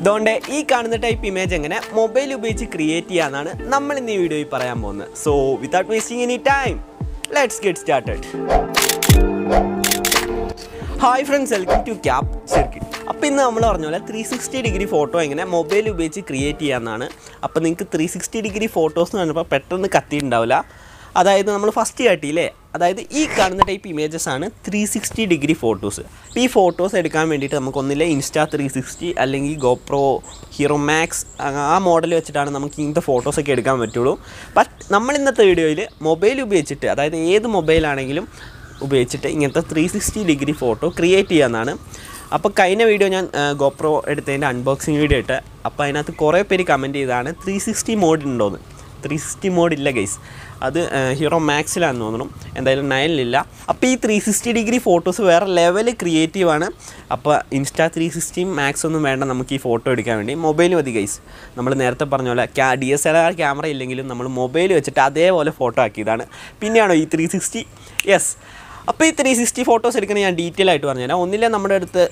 അതുകൊണ്ട് ഈ കാണുന്ന ടൈപ്പ് ഇമേജ് എങ്ങനെ മൊബൈൽ ഉപയോഗിച്ച് ക്രിയേറ്റ് ചെയ്യാനാണ് നമ്മൾ ഇന്ന് ഈ വീഡിയോയിൽ പറയാൻ പോകുന്നത്. So without wasting any time let's get started. Hi friends, welcome to Cap Circuit. അപ്പോൾ ഇന്ന് നമ്മൾ പറഞ്ഞ പോലെ 360 ഡിഗ്രി ഫോട്ടോ എങ്ങനെ മൊബൈൽ ഉപയോഗിച്ച് ക്രിയേറ്റ് ചെയ്യാമെന്നാണ്. അപ്പോൾ നിങ്ങൾക്ക് 360 ഡിഗ്രി ഫോട്ടോസ് എന്ന് പറഞ്ഞപ്പോൾ പെട്ടെന്ന് കത്തിയിട്ടുണ്ടാവില്ല. അതായത് നമ്മൾ ഫസ്റ്റ് കാട്ടിയില്ലേ, അതായത് ഈ കാണുന്ന ടൈപ്പ് ഇമേജസ് ആണ് 360 ഡിഗ്രി ഫോട്ടോസ്. അപ്പോൾ ഈ ഫോട്ടോസ് എടുക്കാൻ വേണ്ടിയിട്ട് നമുക്കൊന്നില്ലേ ഇൻസ്റ്റാ 360 അല്ലെങ്കിൽ ഗോപ്രോ ഹീറോ മാക്സ് ആ മോഡൽ വെച്ചിട്ടാണ് നമുക്ക് ഇങ്ങനത്തെ ഫോട്ടോസൊക്കെ എടുക്കാൻ പറ്റുള്ളൂ. ബട്ട് നമ്മൾ ഇന്നത്തെ വീഡിയോയിൽ മൊബൈൽ ഉപയോഗിച്ചിട്ട്, അതായത് ഏത് മൊബൈലാണെങ്കിലും ഉപയോഗിച്ചിട്ട് ഇങ്ങനത്തെ 360 ഡിഗ്രി ഫോട്ടോ ക്രിയേറ്റ് ചെയ്യാമെന്നാണ്. അപ്പോൾ കഴിഞ്ഞ വീഡിയോ ഞാൻ ഗോപ്രോ എടുത്തതിൻ്റെ അൺബോക്സിങ് വീഡിയോ ഇട്ട്, അപ്പോൾ അതിനകത്ത് കുറേ പേര് കമൻറ്റ് ചെയ്തതാണ് 360 മോഡ് ഉണ്ടോയെന്ന്. 360 മോഡ് ഇല്ല ഗൈസ്, അത് ഹീറോ മാക്സിലാണെന്ന് തോന്നുന്നു, എന്തായാലും 9-ലില്ല. അപ്പോൾ ഈ 360 ഡിഗ്രി ഫോട്ടോസ് വേറെ ലെവൽ ക്രിയേറ്റീവാണ്. അപ്പോൾ ഇൻസ്റ്റാ 360 മാക്സ് ഒന്നും വേണ്ട നമുക്ക് ഈ ഫോട്ടോ എടുക്കാൻ വേണ്ടി, മൊബൈൽ മതി ഗൈസ്. നമ്മൾ നേരത്തെ പറഞ്ഞ പോലെ DSLR ക്യാമറ ഇല്ലെങ്കിലും നമ്മൾ മൊബൈൽ വെച്ചിട്ട് അതേപോലെ ഫോട്ടോ ആക്കിയതാണ്. പിന്നെയാണോ ഈ 360? യെസ്. അപ്പോൾ ഈ 360 ഫോട്ടോസ് എടുക്കണേ ഞാൻ ഡീറ്റെയിൽ ആയിട്ട് പറഞ്ഞുതരാം. ഒന്നില്ലേ നമ്മുടെ അടുത്ത്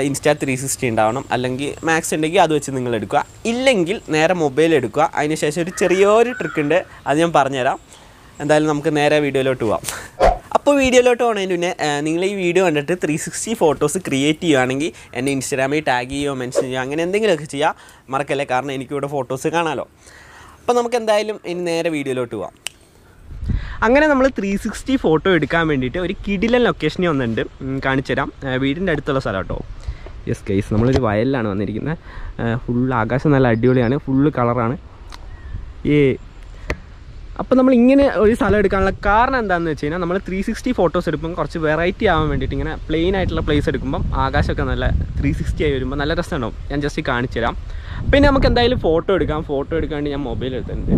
ഇൻസ്റ്റാ 360 ഉണ്ടാവണം, അല്ലെങ്കിൽ മാക്സ് ഉണ്ടെങ്കിൽ അത് വെച്ച് നിങ്ങൾ എടുക്കുക, ഇല്ലെങ്കിൽ നേരെ മൊബൈൽ എടുക്കുക. അതിന് ശേഷം ഒരു ചെറിയൊരു ട്രിക്ക് ഉണ്ട്, അത് ഞാൻ പറഞ്ഞുതരാം. എന്തായാലും നമുക്ക് നേരെ വീഡിയോയിലോട്ട് പോവാം. അപ്പോൾ വീഡിയോയിലോട്ട് പോകണതിന് പിന്നെ നിങ്ങൾ ഈ വീഡിയോ കണ്ടിട്ട് 360 ഫോട്ടോസ് ക്രിയേറ്റ് ചെയ്യുകയാണെങ്കിൽ എന്നെ ഇൻസ്റ്റാഗ്രാമിൽ ടാഗ് ചെയ്യുകയോ മെൻഷൻ ചെയ്യുക, അങ്ങനെ എന്തെങ്കിലുമൊക്കെ ചെയ്യുക മറക്കല്ലേ, കാരണം എനിക്കിവിടെ ഫോട്ടോസ് കാണാമല്ലോ. അപ്പോൾ നമുക്ക് എന്തായാലും ഇനി നേരെ വീഡിയോയിലോട്ട് പോവാം. അങ്ങനെ നമ്മൾ 360 ഫോട്ടോ എടുക്കാൻ വേണ്ടിയിട്ട് ഒരു കിടിലൻ ലൊക്കേഷനിൽ വന്നിട്ടുണ്ട്, കാണിച്ചു തരാം. വീടിൻ്റെ അടുത്തുള്ള സ്ഥലം കേട്ടോ. യെസ് ഗൈസ്, നമ്മളൊരു വയലിലാണ് വന്നിരിക്കുന്നത്. ഫുൾ ആകാശം നല്ല അടിപൊളിയാണ്, ഫുള്ള് കളറാണ്. അപ്പോൾ നമ്മൾ ഇങ്ങനെ ഒരു സ്ഥലം എടുക്കാനുള്ള കാരണം എന്താണെന്ന് വെച്ച് കഴിഞ്ഞാൽ, നമ്മൾ 360 ഫോട്ടോസ് എടുക്കുമ്പോൾ കുറച്ച് വെറൈറ്റി ആവാൻ വേണ്ടിയിട്ട് ഇങ്ങനെ പ്ലെയിൻ ആയിട്ടുള്ള പ്ലേസ് എടുക്കുമ്പം ആകാശമൊക്കെ നല്ല 360 ആയി വരുമ്പോൾ നല്ല രസമുണ്ടാവും. ഞാൻ ജസ്റ്റ് കാണിച്ചു തരാം. പിന്നെ നമുക്ക് എന്തായാലും ഫോട്ടോ എടുക്കാം. ഫോട്ടോ എടുക്കാൻ വേണ്ടി ഞാൻ മൊബൈൽ എടുത്തിട്ടുണ്ട്.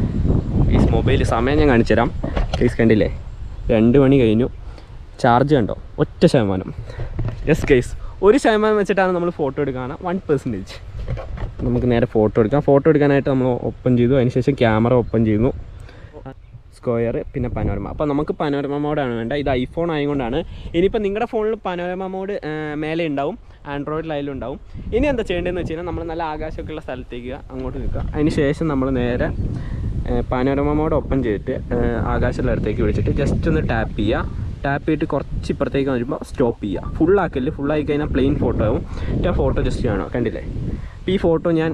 ഈ മൊബൈൽ സമയം ഞാൻ കാണിച്ചു തരാം. കേസ് കണ്ടില്ലേ, 2 മണി കഴിഞ്ഞു. ചാർജ് കണ്ടോ, 1%. യെസ് കേസ്, 1% വെച്ചിട്ടാണ് നമ്മൾ ഫോട്ടോ എടുക്കാൻ, 1%. നമുക്ക് നേരെ ഫോട്ടോ എടുക്കാം. ഫോട്ടോ എടുക്കാനായിട്ട് നമ്മൾ ഓപ്പൺ ചെയ്തു, അതിനുശേഷം ക്യാമറ ഓപ്പൺ ചെയ്യുന്നു, സ്ക്വയർ, പിന്നെ പനോരമ. അപ്പോൾ നമുക്ക് പനോരമ മോഡാണ് വേണ്ട. ഇത് ഐഫോൺ ആയതുകൊണ്ടാണ്. ഇനിയിപ്പോൾ നിങ്ങളുടെ ഫോണിൽ പനോരമ മോഡ് മേലെ ഉണ്ടാവും, ആൻഡ്രോയിഡിലായാലും ഉണ്ടാവും. ഇനി എന്താ ചെയ്യേണ്ടതെന്ന് വെച്ച് കഴിഞ്ഞാൽ, നമ്മൾ നല്ല ആകാശമൊക്കെയുള്ള സ്ഥലത്തേക്ക് അങ്ങോട്ട് നിൽക്കുക. അതിന് ശേഷം നമ്മൾ നേരെ പനോരമ മോഡ് ഓപ്പൺ ചെയ്തിട്ട് ആകാശമുള്ള അടുത്തേക്ക് വിളിച്ചിട്ട് ജസ്റ്റ് ഒന്ന് ടാപ്പ് ചെയ്യുക. ടാപ്പ് ചെയ്തിട്ട് കുറച്ച് ഇപ്പുറത്തേക്ക് വരുമ്പോൾ സ്റ്റോപ്പ് ചെയ്യുക. ഫുള്ളാക്കല്, ഫുള്ളായി കഴിഞ്ഞാൽ പ്ലെയിൻ ഫോട്ടോ ആവും. ആ ഫോട്ടോ ജസ്റ്റ് കാണുമോ, കണ്ടില്ലേ? അപ്പോൾ ഈ ഫോട്ടോ ഞാൻ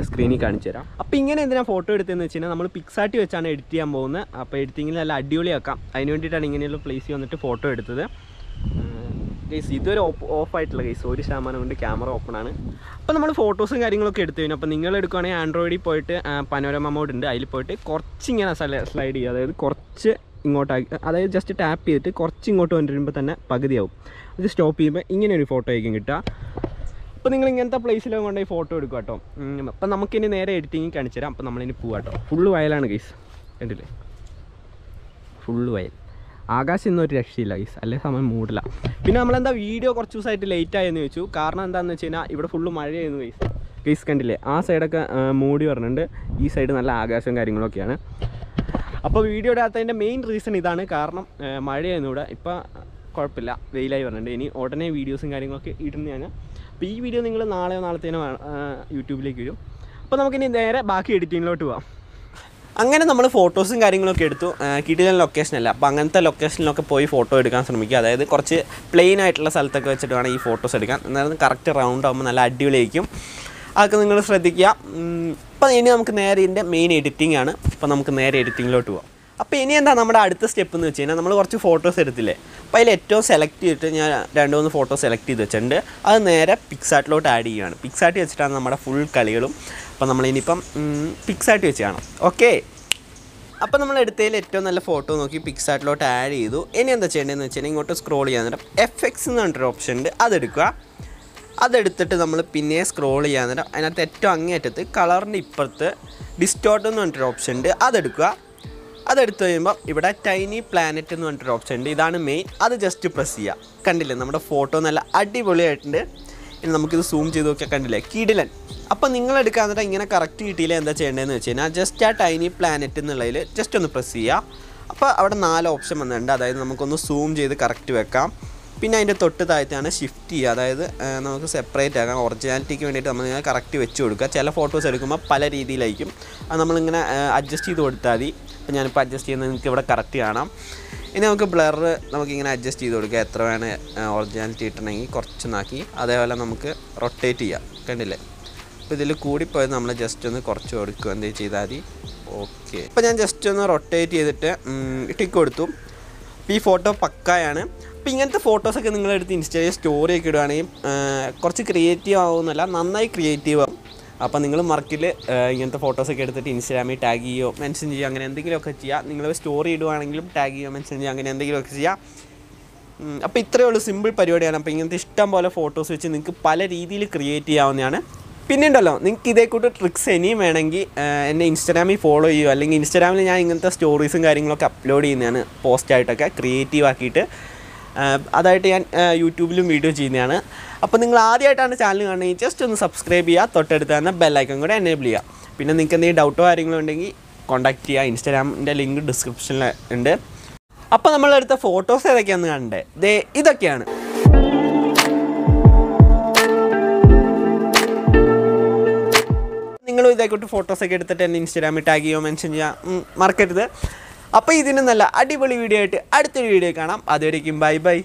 സ്ക്രീനിൽ കാണിച്ചു തരാം. അപ്പോൾ ഇങ്ങനെ എന്തിനാണ് ഫോട്ടോ എടുത്തതെന്ന് വെച്ച് കഴിഞ്ഞാൽ, നമ്മൾ പിക്സാർട്ടി വെച്ചാണ് എഡിറ്റ് ചെയ്യാൻ പോകുന്നത്. അപ്പോൾ എഡിറ്റിങ്ങിൽ നല്ല അടിപൊളിയാക്കാം, അതിന് വേണ്ടിയിട്ടാണ് ഇങ്ങനെയുള്ള പ്ലേസിൽ വന്നിട്ട് ഫോട്ടോ എടുത്തത്. ഗൈസ് ഇതൊരു ഓഫായിട്ടുള്ള കേസ്, 1% കൊണ്ട് ക്യാമറ ഓപ്പൺ ആണ്. അപ്പോൾ നമ്മൾ ഫോട്ടോസും കാര്യങ്ങളൊക്കെ എടുത്തു കഴിഞ്ഞു. അപ്പോൾ നിങ്ങൾ എടുക്കുകയാണെങ്കിൽ ആൻഡ്രോയിഡിൽ പോയിട്ട് പനോരമ മോഡ് ഉണ്ട്, അതിൽ പോയിട്ട് കുറച്ചിങ്ങനെ സ്ലൈഡ് ചെയ്യുക. അതായത് കുറച്ച് ഇങ്ങോട്ടാക്കി, അതായത് ജസ്റ്റ് ടാപ്പ് ചെയ്തിട്ട് കുറച്ച് ഇങ്ങോട്ട് കൊണ്ടുവരുമ്പോൾ തന്നെ പകുതിയാവും. അത് സ്റ്റോപ്പ് ചെയ്യുമ്പോൾ ഇങ്ങനെ ഒരു ഫോട്ടോ ആയിരിക്കും കിട്ടുക. അപ്പോൾ നിങ്ങൾ ഇങ്ങനത്തെ പ്ലേസിലൊക്കെ കൊണ്ടുപോയി ഫോട്ടോ എടുക്കുക കേട്ടോ. അപ്പം നമുക്കിനി നേരെ എഡിറ്റിങ്ങിൽ കാണിച്ചു തരാം. അപ്പോൾ നമ്മളിനി പോവാം കേട്ടോ. ഫുള്ള് വയലാണ് ഗൈസ്, കണ്ടില്ലേ? ഫുള്ള് വയൽ. ആകാശം ഇന്നൊരു രക്ഷയില്ല ഗൈസ്, അല്ലേ സമയം മൂടില്ല. പിന്നെ നമ്മളെന്താ വീഡിയോ കുറച്ച് ദിവസമായിട്ട് ലേറ്റ് ആയെന്ന് ചോദിച്ചു. കാരണം എന്താണെന്ന് വെച്ച് കഴിഞ്ഞാൽ, ഇവിടെ ഫുള്ള് മഴയായിരുന്നു ഗൈസ് കണ്ടില്ലേ? ആ സൈഡൊക്കെ മൂടി പറഞ്ഞിട്ടുണ്ട്, ഈ സൈഡ് നല്ല ആകാശവും കാര്യങ്ങളൊക്കെയാണ്. അപ്പോൾ വീഡിയോ ഇടാത്തതിൻ്റെ മെയിൻ റീസൺ ഇതാണ്, കാരണം മഴയായിരുന്നു ഇവിടെ. ഇപ്പോൾ കുഴപ്പമില്ല, വെയിലായി പറഞ്ഞിട്ടുണ്ട്. ഇനി ഉടനെ വീഡിയോസും കാര്യങ്ങളൊക്കെ ഇടുന്നതാണ്. അപ്പോൾ ഈ വീഡിയോ നിങ്ങൾ നാളെയോ നാളത്തേനോ യൂട്യൂബിലേക്ക് വരും. അപ്പോൾ നമുക്കിനി നേരെ ബാക്കി എഡിറ്റിങ്ങിലോട്ട് പോകാം. അങ്ങനെ നമ്മൾ ഫോട്ടോസും കാര്യങ്ങളൊക്കെ എടുത്തു. കിടിലൻ ലൊക്കേഷനല്ല, അപ്പോൾ അങ്ങനത്തെ ലൊക്കേഷനിലൊക്കെ പോയി ഫോട്ടോ എടുക്കാൻ ശ്രമിക്കുക. അതായത് കുറച്ച് പ്ലെയിൻ ആയിട്ടുള്ള സ്ഥലത്തൊക്കെ വെച്ചിട്ട് വേണം ഈ ഫോട്ടോസ് എടുക്കാൻ. എന്നാലും കറക്റ്റ് റൗണ്ട് ആകുമ്പോൾ നല്ല അടിപൊളിയായിരിക്കും. അതൊക്കെ നിങ്ങൾ ശ്രദ്ധിക്കുക. അപ്പോൾ ഇനി നമുക്ക് നേരെ ഇതിൻ്റെ മെയിൻ എഡിറ്റിംഗ് ആണ്. അപ്പോൾ നമുക്ക് നേരെ എഡിറ്റിങ്ങിലോട്ട് പോകാം. അപ്പോൾ ഇനി എന്താ നമ്മുടെ അടുത്ത സ്റ്റെപ്പ് എന്ന് വെച്ച് കഴിഞ്ഞാൽ, നമ്മൾ കുറച്ച് ഫോട്ടോസ് എടുത്തില്ലേ, അപ്പോൾ അതിൽ ഏറ്റവും സെലക്ട് ചെയ്തിട്ട് ഞാൻ 2-3 ഫോട്ടോ സെലക്ട് ചെയ്ത് വെച്ചിട്ടുണ്ട്. അത് നേരെ പിക്സാർട്ടിലോട്ട് ആഡ് ചെയ്യുകയാണ്. പിക്സാർട്ടി വെച്ചിട്ടാണ് നമ്മുടെ ഫുൾ കളികളും. അപ്പോൾ നമ്മളിനിയിപ്പം പിക്സാർട്ടി വെച്ച് കാണാം. ഓക്കെ, അപ്പോൾ നമ്മൾ എടുത്തതിൽ ഏറ്റവും നല്ല ഫോട്ടോ നോക്കി പിക്സാർട്ടിലോട്ട് ആഡ് ചെയ്തു. ഇനി എന്താ ചെയ്യേണ്ടതെന്ന് വെച്ച് കഴിഞ്ഞാൽ, ഇങ്ങോട്ട് സ്ക്രോൾ ചെയ്യാൻ നേരം FX എന്ന് പറഞ്ഞൊരു ഓപ്ഷൻ ഉണ്ട്, അതെടുക്കുക. അതെടുത്തിട്ട് നമ്മൾ പിന്നെ സ്ക്രോൾ ചെയ്യാൻ നേരം അതിനകത്ത് ഏറ്റവും അങ്ങേറ്റത്ത് കളറിൻ്റെ ഇപ്പുറത്ത് ഡിസ്റ്റോർട്ട് എന്ന് പറഞ്ഞിട്ടൊരു ഓപ്ഷൻ ഉണ്ട്, അതെടുക്കുക. അതെടുത്ത് കഴിയുമ്പോൾ ഇവിടെ ടൈനി പ്ലാനറ്റ് എന്ന് പറഞ്ഞിട്ടൊരു ഓപ്ഷൻ ഉണ്ട്, ഇതാണ് മെയിൻ. അത് ജസ്റ്റ് പ്രസ് ചെയ്യുക. കണ്ടില്ലേ, നമ്മുടെ ഫോട്ടോ നല്ല അടിപൊളിയായിട്ടുണ്ട്. ഇനി നമുക്കിത് സൂം ചെയ്ത് നോക്കിയാൽ കണ്ടില്ലേ, കിടിലൻ. അപ്പോൾ നിങ്ങൾ എടുക്കാന്നിട്ട് ഇങ്ങനെ കറക്റ്റ് കിട്ടിയില്ല, എന്താ ചെയ്യേണ്ടതെന്ന് വെച്ച് കഴിഞ്ഞാൽ, ജസ്റ്റ് ആ ടൈനി പ്ലാനറ്റ് എന്നുള്ളതിൽ ജസ്റ്റ് ഒന്ന് പ്രസ് ചെയ്യുക. അപ്പോൾ അവിടെ 4 ഓപ്ഷൻ വന്നിട്ടുണ്ട്. അതായത് നമുക്കൊന്ന് സൂം ചെയ്ത് കറക്റ്റ് വെക്കാം, പിന്നെ അതിൻ്റെ തൊട്ട് താഴത്താണ് ഷിഫ്റ്റ് ചെയ്യുക, അതായത് നമുക്ക് സെപ്പറേറ്റ് ആക്കാം. ഒറിജിനാലിറ്റിക്ക് വേണ്ടിയിട്ട് നമ്മളിങ്ങനെ കറക്റ്റ് വെച്ച് കൊടുക്കുക. ചില ഫോട്ടോസ് എടുക്കുമ്പോൾ പല രീതിയിലായിരിക്കും, അത് നമ്മളിങ്ങനെ അഡ്ജസ്റ്റ് ചെയ്ത് കൊടുത്താൽ മതി. അപ്പോൾ ഞാനിപ്പോൾ അഡ്ജസ്റ്റ് ചെയ്യുന്നത് നിങ്ങൾക്ക് ഇവിടെ കറക്റ്റ് കാണാം. ഇനി നമുക്ക് ബ്ലർ നമുക്കിങ്ങനെ അഡ്ജസ്റ്റ് ചെയ്ത് കൊടുക്കുക, എത്ര വേണം ഒറിജിനാലിറ്റി കിട്ടണമെങ്കിൽ കുറച്ചൊന്നാക്കി. അതേപോലെ നമുക്ക് റൊട്ടേറ്റ് ചെയ്യാം, കണ്ടില്ലേ? അപ്പോൾ ഇതിൽ കൂടിപ്പോയത് നമ്മൾ ജസ്റ്റ് ഒന്ന് കുറച്ച് കൊടുക്കുക, എന്തെങ്കിലും ചെയ്താൽ മതി. ഓക്കെ, അപ്പോൾ ഞാൻ ജസ്റ്റ് ഒന്ന് റൊട്ടേറ്റ് ചെയ്തിട്ട് ടിക്ക് കൊടുത്തു. അപ്പോൾ ഈ ഫോട്ടോ പക്കായാണ്. അപ്പോൾ ഇങ്ങനത്തെ ഫോട്ടോസൊക്കെ നിങ്ങളെടുത്ത് ഇൻസ്റ്റയിൽ സ്റ്റോറിയൊക്കെ ഇടുകയാണെങ്കിൽ കുറച്ച് ക്രിയേറ്റീവ് ആവുമെന്നല്ല, നന്നായി ക്രിയേറ്റീവ് ആവും. അപ്പോൾ നിങ്ങൾ മറക്കിൽ ഇങ്ങനത്തെ ഫോട്ടോസൊക്കെ എടുത്തിട്ട് ഇൻസ്റ്റാഗ്രാമിൽ ടാഗ് ചെയ്യുകയോ മെൻഷൻ ചെയ്യുക, അങ്ങനെ എന്തെങ്കിലുമൊക്കെ ചെയ്യുക. നിങ്ങൾ സ്റ്റോറി ഇടുകയാണെങ്കിലും ടാഗ് ചെയ്യുകയോ മെൻഷൻ ചെയ്യുക, അങ്ങനെ എന്തെങ്കിലുമൊക്കെ ചെയ്യുക. അപ്പോൾ ഇത്രയേ ഉള്ളൂ, സിമ്പിൾ പരിപാടിയാണ്. അപ്പോൾ ഇങ്ങനത്തെ ഇഷ്ടം പോലെ ഫോട്ടോസ് വെച്ച് നിങ്ങൾക്ക് പല രീതിയിൽ ക്രിയേറ്റ് ചെയ്യാവുന്നതാണ്. പിന്നെ ഉണ്ടല്ലോ, നിങ്ങൾക്ക് ഇതേക്കൂട്ട് ട്രിക്സ് ഇനിയും വേണമെങ്കിൽ എന്നെ ഇൻസ്റ്റാഗ്രാമിൽ ഫോളോ ചെയ്യുക, അല്ലെങ്കിൽ ഇൻസ്റ്റാഗ്രാമിൽ ഞാൻ ഇങ്ങനത്തെ സ്റ്റോറീസും കാര്യങ്ങളൊക്കെ അപ്ലോഡ് ചെയ്യുന്നതാണ്, പോസ്റ്റായിട്ടൊക്കെ ക്രിയേറ്റീവ് ആക്കിയിട്ട്. അതായിട്ട് ഞാൻ യൂട്യൂബിലും വീഡിയോ ചെയ്യുന്നതാണ്. അപ്പോൾ നിങ്ങൾ ആദ്യമായിട്ടാണ് ചാനൽ കാണുന്നത്, ജസ്റ്റ് ഒന്ന് സബ്സ്ക്രൈബ് ചെയ്യുക, തൊട്ടടുത്ത് തന്നെ ബെല്ലൈക്കൺ കൂടെ എനേബിൾ ചെയ്യുക. പിന്നെ നിങ്ങൾക്ക് എന്തെങ്കിലും ഡൗട്ടോ കാര്യങ്ങളോ ഉണ്ടെങ്കിൽ കോൺടാക്ട് ചെയ്യുക. ഇൻസ്റ്റാഗ്രാമിൻ്റെ ലിങ്ക് ഡിസ്ക്രിപ്ഷനിൽ ഉണ്ട്. അപ്പോൾ നമ്മളെടുത്ത ഫോട്ടോസ് ഏതൊക്കെയാണെന്ന് കാണണ്ടേ? ഇതൊക്കെയാണ്. നിങ്ങളും ഇതേക്കൂട്ട് ഫോട്ടോസൊക്കെ എടുത്തിട്ട് എന്നെ ഇൻസ്റ്റാഗ്രാമിൽ ടാഗ് ചെയ്യുകയോ മെൻഷൻ ചെയ്യുക മറക്കരുത്. അപ്പോൾ ഇതിന് നല്ല അടിപൊളി വീഡിയോ ആയിട്ട് അടുത്തൊരു വീഡിയോ കാണാം. അതുവരേക്കും ബൈ ബൈ.